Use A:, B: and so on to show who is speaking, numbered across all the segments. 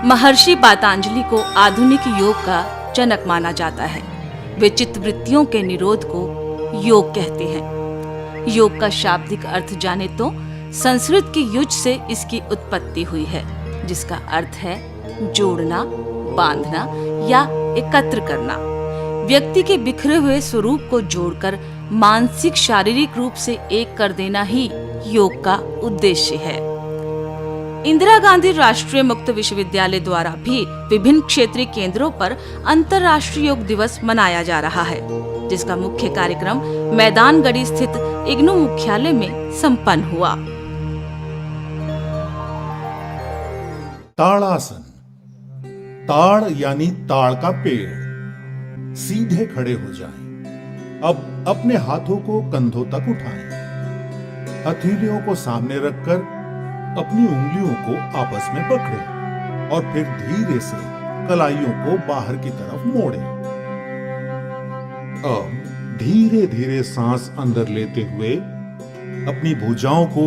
A: महर्षि पातंजलि को आधुनिक योग का जनक माना जाता है। वे चित्तवृत्तियों के निरोध को योग कहते हैं। योग का शाब्दिक अर्थ जाने तो संस्कृत के युज से इसकी उत्पत्ति हुई है, जिसका अर्थ है जोड़ना, बांधना या एकत्र करना। व्यक्ति के बिखरे हुए स्वरूप को जोड़कर मानसिक शारीरिक रूप से एक कर देना ही योग का उद्देश्य है। इंदिरा गांधी राष्ट्रीय मुक्त विश्वविद्यालय द्वारा भी विभिन्न क्षेत्रीय केंद्रों पर अंतर्राष्ट्रीय योग दिवस मनाया जा रहा है, जिसका मुख्य कार्यक्रम मैदानगढ़ी स्थित इग्नू मुख्यालय में संपन्न हुआ।
B: ताड़ासन। ताड़ यानी ताड़ का पेड़। सीधे खड़े हो जाएं। अब अपने हाथों को कंधों तक उठाएं। हथेलियों को सामने रखकर अपनी उंगलियों को आपस में पकड़ें और फिर धीरे से कलाइयों को बाहर की तरफ मोड़ें। अब धीरे धीरे सांस अंदर लेते हुए अपनी भुजाओं को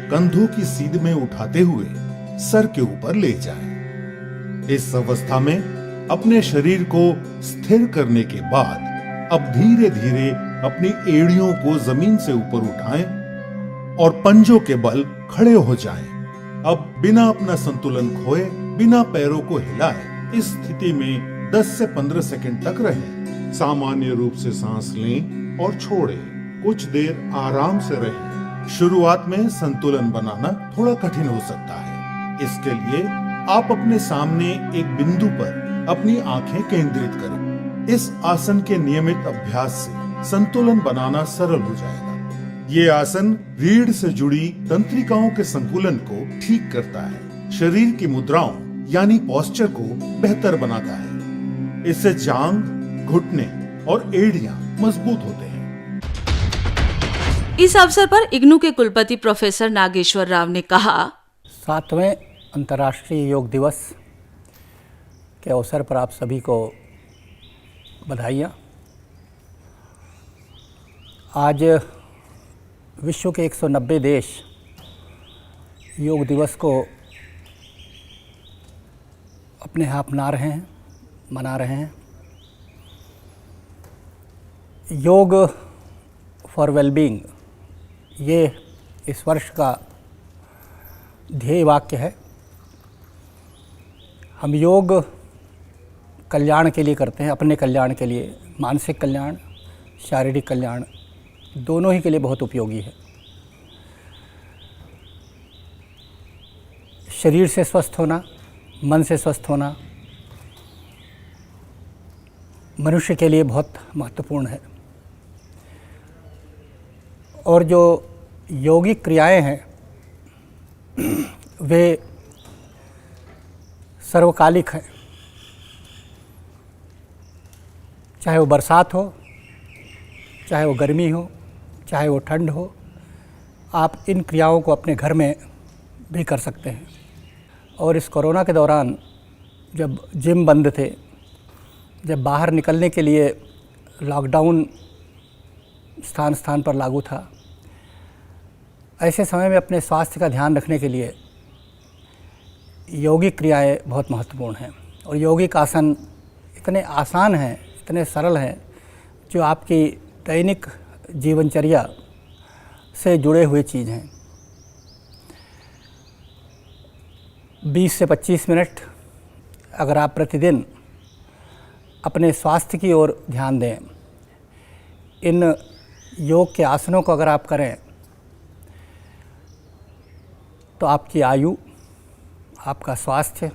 B: कंधों की सीध में उठाते हुए सर के ऊपर ले जाएं। इस अवस्था में अपने शरीर को स्थिर करने के बाद अब धीरे धीरे अपनी एड़ियों को जमीन से ऊपर उठाएं और पंजों के बल खड़े हो जाएं। अब बिना अपना संतुलन खोए, बिना पैरों को हिलाए इस स्थिति में 10 से 15 सेकंड तक रहें। सामान्य रूप से सांस लें और छोड़ें। कुछ देर आराम से रहें। शुरुआत में संतुलन बनाना थोड़ा कठिन हो सकता है। इसके लिए आप अपने सामने एक बिंदु पर अपनी आंखें केंद्रित करें। इस आसन के नियमित अभ्यास से संतुलन बनाना सरल हो जाएगा। ये आसन रीढ़ से जुड़ी तंत्रिकाओं के संतुलन को ठीक करता है, शरीर की मुद्राओं यानी पोस्चर को बेहतर बनाता है। इससे जांघ, घुटने और एड़ियां मजबूत होते हैं।
A: इस अवसर पर इग्नू के कुलपति प्रोफेसर नागेश्वर राव ने कहा,
C: 7वें अंतर्राष्ट्रीय योग दिवस के अवसर पर आप सभी को बधाइयाँ। आज विश्व के 190 देश योग दिवस को अपने यहाँ अपना रहे हैं, मना रहे हैं। योग फॉर वेलबींग, ये इस वर्ष का ध्येय वाक्य है। हम योग कल्याण के लिए करते हैं, अपने कल्याण के लिए। मानसिक कल्याण, शारीरिक कल्याण दोनों ही के लिए बहुत उपयोगी है। शरीर से स्वस्थ होना, मन से स्वस्थ होना मनुष्य के लिए बहुत महत्वपूर्ण है। और जो यौगिक क्रियाएं हैं वे सर्वकालिक हैं। चाहे वो बरसात हो, चाहे वो गर्मी हो, चाहे वो ठंड हो, आप इन क्रियाओं को अपने घर में भी कर सकते हैं। और इस कोरोना के दौरान जब जिम बंद थे, जब बाहर निकलने के लिए लॉकडाउन स्थान स्थान पर लागू था, ऐसे समय में अपने स्वास्थ्य का ध्यान रखने के लिए यौगिक क्रियाएं बहुत महत्वपूर्ण हैं। और यौगिक आसन इतने आसान हैं, इतने सरल हैं, जो आपकी दैनिक जीवनचर्या से जुड़े हुए चीज़ हैं। 20 से 25 मिनट अगर आप प्रतिदिन अपने स्वास्थ्य की ओर ध्यान दें, इन योग के आसनों को अगर आप करें, तो आपकी आयु, आपका स्वास्थ्य,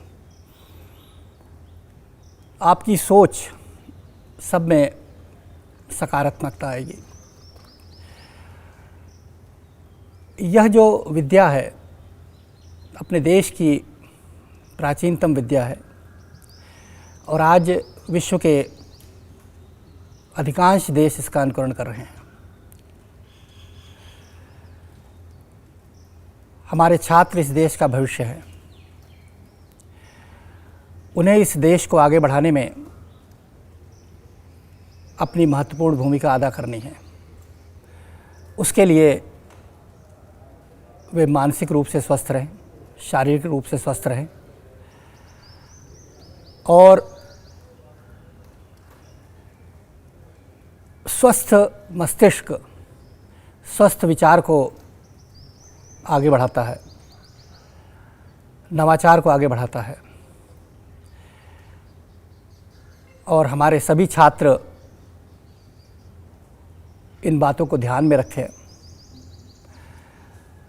C: आपकी सोच सब में सकारात्मकता आएगी। यह जो विद्या है अपने देश की प्राचीनतम विद्या है और आज विश्व के अधिकांश देश इसका अनुकरण कर रहे हैं। हमारे छात्र इस देश का भविष्य है। उन्हें इस देश को आगे बढ़ाने में अपनी महत्वपूर्ण भूमिका अदा करनी है। उसके लिए वे मानसिक रूप से स्वस्थ रहें, शारीरिक रूप से स्वस्थ रहें और स्वस्थ मस्तिष्क स्वस्थ विचार को आगे बढ़ाता है, नवाचार को आगे बढ़ाता है। और हमारे सभी छात्र इन बातों को ध्यान में रखें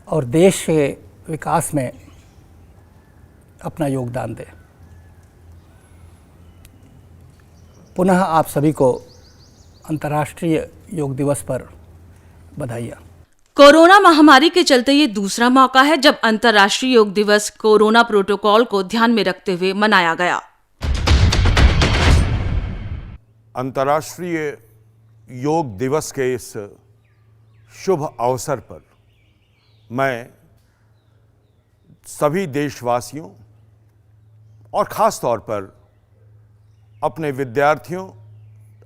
C: और देश के विकास में अपना योगदान दें। पुनः आप सभी को अंतर्राष्ट्रीय योग दिवस पर बधाइयाँ।
A: कोरोना महामारी के चलते ये दूसरा मौका है जब अंतर्राष्ट्रीय योग दिवस कोरोना प्रोटोकॉल को ध्यान में रखते हुए मनाया गया।
D: अंतर्राष्ट्रीय योग दिवस के इस शुभ अवसर पर मैं सभी देशवासियों और ख़ास तौर पर अपने विद्यार्थियों,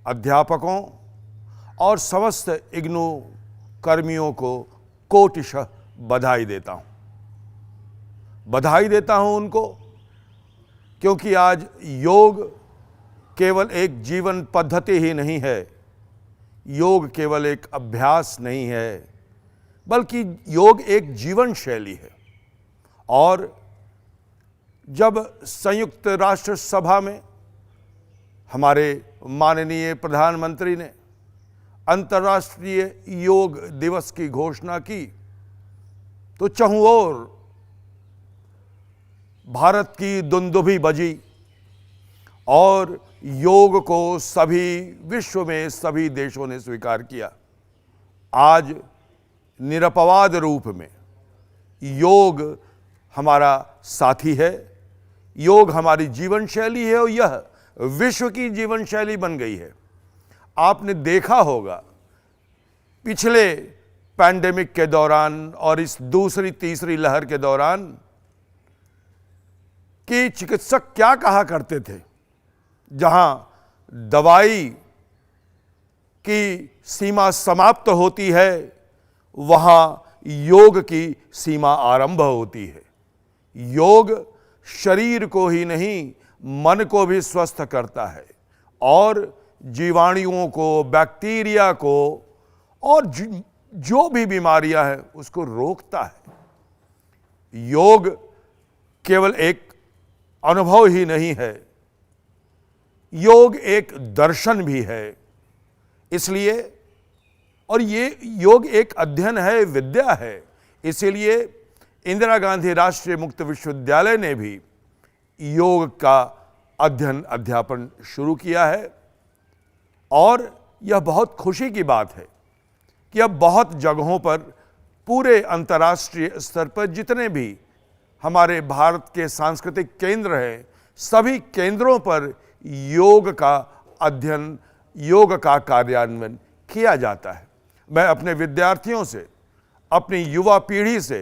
D: अध्यापकों और समस्त इग्नू कर्मियों को कोटिशः बधाई देता हूं। बधाई देता हूं उनको क्योंकि आज योग केवल एक जीवन पद्धति ही नहीं है, योग केवल एक अभ्यास नहीं है, बल्कि योग एक जीवन शैली है। और जब संयुक्त राष्ट्र सभा में हमारे माननीय प्रधानमंत्री ने अंतर्राष्ट्रीय योग दिवस की घोषणा की तो चहुं ओर भारत की दुंदुभी बजी और योग को सभी विश्व में सभी देशों ने स्वीकार किया। आज निरपवाद रूप में योग हमारा साथी है, योग हमारी जीवन शैली है और यह विश्व की जीवन शैली बन गई है। आपने देखा होगा पिछले पैंडेमिक के दौरान और इस दूसरी तीसरी लहर के दौरान कि चिकित्सक क्या कहा करते थे, जहां दवाई की सीमा समाप्त होती है वहां योग की सीमा आरंभ होती है। योग शरीर को ही नहीं मन को भी स्वस्थ करता है और जीवाणुओं को, बैक्टीरिया को और जो भी बीमारियां हैं उसको रोकता है। योग केवल एक अनुभव ही नहीं है, योग एक दर्शन भी है। इसलिए और ये योग एक अध्ययन है, विद्या है। इसीलिए इंदिरा गांधी राष्ट्रीय मुक्त विश्वविद्यालय ने भी योग का अध्ययन अध्यापन शुरू किया है। और यह बहुत खुशी की बात है कि अब बहुत जगहों पर पूरे अंतर्राष्ट्रीय स्तर पर जितने भी हमारे भारत के सांस्कृतिक केंद्र हैं, सभी केंद्रों पर योग का अध्ययन, योग का कार्यान्वयन किया जाता है। मैं अपने विद्यार्थियों से, अपनी युवा पीढ़ी से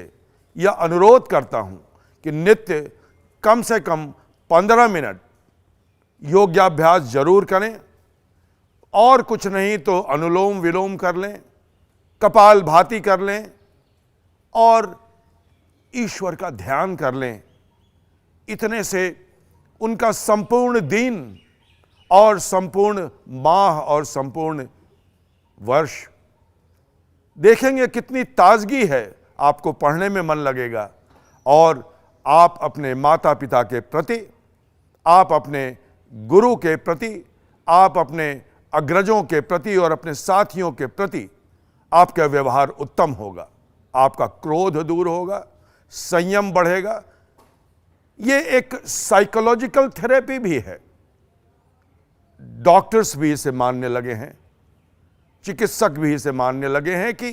D: यह अनुरोध करता हूं कि नित्य कम से कम 15 मिनट योगाभ्यास जरूर करें और कुछ नहीं तो अनुलोम विलोम कर लें, कपाल भाती कर लें और ईश्वर का ध्यान कर लें। इतने से उनका संपूर्ण दिन और संपूर्ण माह और संपूर्ण वर्ष देखेंगे कितनी ताजगी है, आपको पढ़ने में मन लगेगा और आप अपने माता पिता के प्रति, आप अपने गुरु के प्रति, आप अपने अग्रजों के प्रति और अपने साथियों के प्रति आपका व्यवहार उत्तम होगा, आपका क्रोध दूर होगा, संयम बढ़ेगा। ये एक साइकोलॉजिकल थेरेपी भी है। डॉक्टर्स भी इसे मानने लगे हैं, चिकित्सक भी इसे मानने लगे हैं कि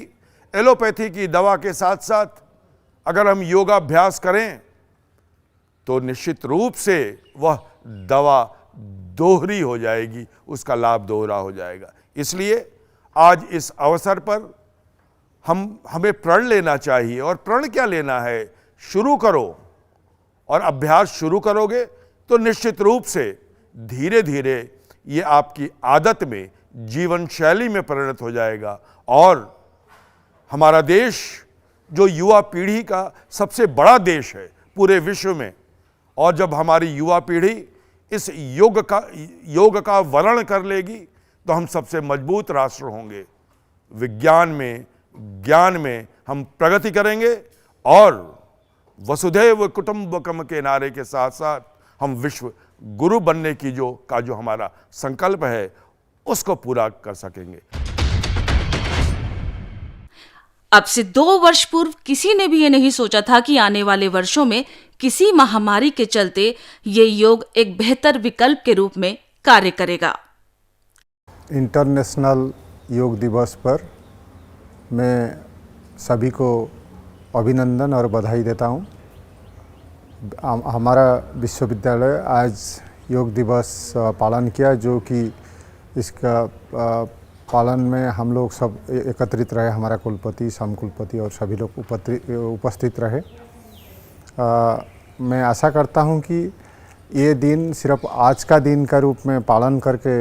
D: एलोपैथी की दवा के साथ साथ अगर हम योगाभ्यास करें तो निश्चित रूप से वह दवा दोहरी हो जाएगी, उसका लाभ दोहरा हो जाएगा। इसलिए आज इस अवसर पर हमें प्रण लेना चाहिए। और प्रण क्या लेना है? शुरू करो, और अभ्यास शुरू करोगे तो निश्चित रूप से धीरे धीरे ये आपकी आदत में, जीवन शैली में परिणत हो जाएगा। और हमारा देश जो युवा पीढ़ी का सबसे बड़ा देश है पूरे विश्व में, और जब हमारी युवा पीढ़ी इस योग का वर्ण कर लेगी तो हम सबसे मजबूत राष्ट्र होंगे। विज्ञान में, ज्ञान में हम प्रगति करेंगे और वसुधैव कुटुंबकम के नारे के साथ साथ हम विश्व गुरु बनने की जो हमारा संकल्प है उसको पूरा कर सकेंगे।
A: अब से 2 वर्ष पूर्व किसी ने भी ये नहीं सोचा था कि आने वाले वर्षों में किसी महामारी के चलते ये योग एक बेहतर विकल्प के रूप में कार्य करेगा।
E: इंटरनेशनल योग दिवस पर मैं सभी को अभिनंदन और बधाई देता हूँ। हमारा विश्वविद्यालय आज योग दिवस पालन किया, जो कि इसका पालन में हम लोग सब एकत्रित रहे, हमारा कुलपति, समकुलपति और सभी लोग उपस्थित रहे। मैं आशा करता हूं कि ये दिन सिर्फ आज का दिन का रूप में पालन करके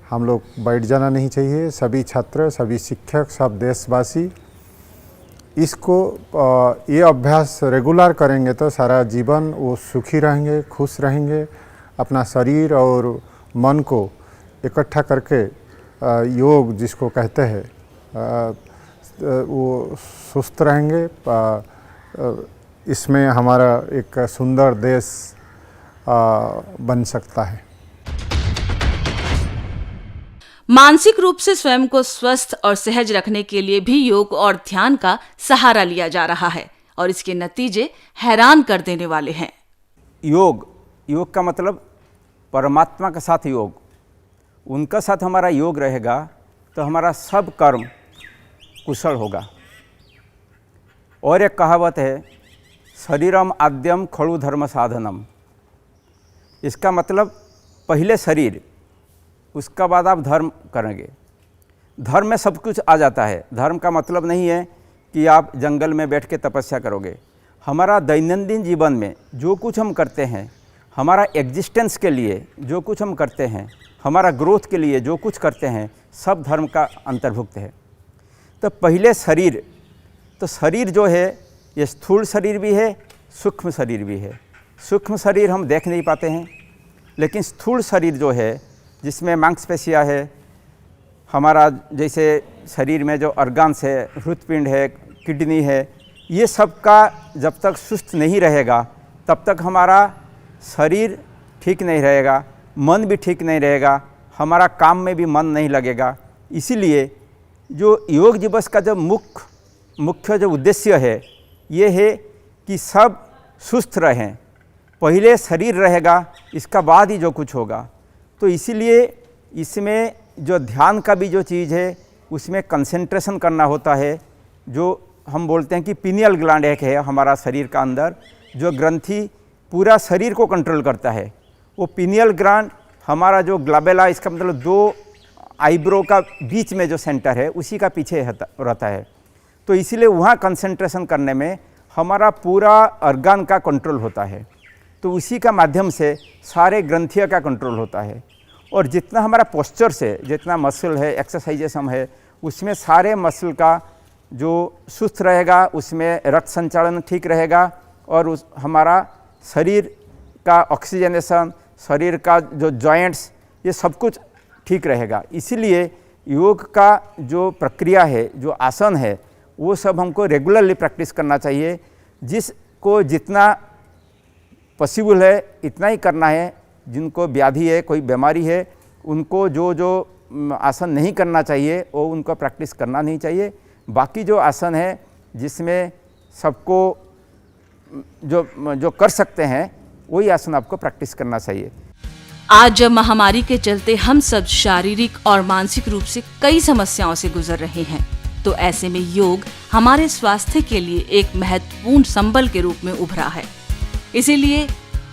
E: हम लोग बैठ जाना नहीं चाहिए। सभी छात्र, सभी शिक्षक, सब देशवासी इसको ये अभ्यास रेगुलर करेंगे तो सारा जीवन वो सुखी रहेंगे, खुश रहेंगे। अपना शरीर और मन को इकट्ठा करके योग जिसको कहते हैं वो सुस्त रहेंगे। इसमें हमारा एक सुंदर देश बन सकता है।
A: मानसिक रूप से स्वयं को स्वस्थ और सहज रखने के लिए भी योग और ध्यान का सहारा लिया जा रहा है और इसके नतीजे हैरान कर देने वाले हैं।
F: योग का मतलब परमात्मा के साथ योग, उनका साथ हमारा योग रहेगा तो हमारा सब कर्म कुशल होगा। और एक कहावत है, शरीरम आद्यम खड़ु धर्म साधनम। इसका मतलब पहले शरीर, उसका बाद आप धर्म करेंगे। धर्म में सब कुछ आ जाता है। धर्म का मतलब नहीं है कि आप जंगल में बैठ के तपस्या करोगे। हमारा दैनंदिन जीवन में जो कुछ हम करते हैं, हमारा एग्जिस्टेंस के लिए जो कुछ हम करते हैं, हमारा ग्रोथ के लिए जो कुछ करते हैं, सब धर्म का अंतर्भुक्त है। तो पहले शरीर, तो शरीर जो है ये स्थूल शरीर भी है, सूक्ष्म शरीर भी है। सूक्ष्म शरीर हम देख नहीं पाते हैं, लेकिन स्थूल शरीर जो है जिसमें मांसपेशियाँ है, हमारा जैसे शरीर में जो ऑर्गन्स है, हृदपिंड है, किडनी है, ये सब का जब तक सुस्त नहीं रहेगा तब तक हमारा शरीर ठीक नहीं रहेगा, मन भी ठीक नहीं रहेगा, हमारा काम में भी मन नहीं लगेगा। इसीलिए जो योग दिवस का जो मुख्य जो उद्देश्य है ये है कि सब सुस्त रहें। पहले शरीर रहेगा, इसका बाद ही जो कुछ होगा। तो इसीलिए इसमें जो ध्यान का भी जो चीज़ है उसमें कंसंट्रेशन करना होता है। जो हम बोलते हैं कि पीनियल ग्लैंड एक है हमारा शरीर का अंदर, जो ग्रंथि पूरा शरीर को कंट्रोल करता है। वो पीनियल ग्लैंड हमारा जो ग्लैबेला, इसका मतलब 2 आईब्रो का बीच में जो सेंटर है उसी का पीछे रहता है। तो इसीलिए वहाँ कंसंट्रेशन करने में हमारा पूरा ऑर्गन का कंट्रोल होता है। तो उसी का माध्यम से सारे ग्रंथियों का कंट्रोल होता है। और जितना हमारा पोस्चर से जितना मसल है, एक्सरसाइजेस हम है, उसमें सारे मसल का जो सुस्त रहेगा, उसमें रक्त संचालन ठीक रहेगा और हमारा शरीर का ऑक्सीजनेशन, शरीर का जो जॉइंट्स, ये सब कुछ ठीक रहेगा। इसीलिए योग का जो प्रक्रिया है, जो आसन है, वो सब हमको रेगुलरली प्रैक्टिस करना चाहिए। जिसको जितना पॉसिबल है इतना ही करना है। जिनको व्याधि है, कोई बीमारी है, उनको जो आसन नहीं करना चाहिए वो उनको प्रैक्टिस करना नहीं चाहिए। बाकी जो आसन है जिसमें सबको जो कर सकते हैं वही आसन आपको प्रैक्टिस करना चाहिए।
A: आज जब महामारी के चलते हम सब शारीरिक और मानसिक रूप से कई समस्याओं से गुजर रहे हैं, तो ऐसे में योग हमारे स्वास्थ्य के लिए एक महत्वपूर्ण संबल के रूप में उभरा है। इसीलिए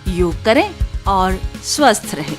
A: योग करें और स्वस्थ रहें।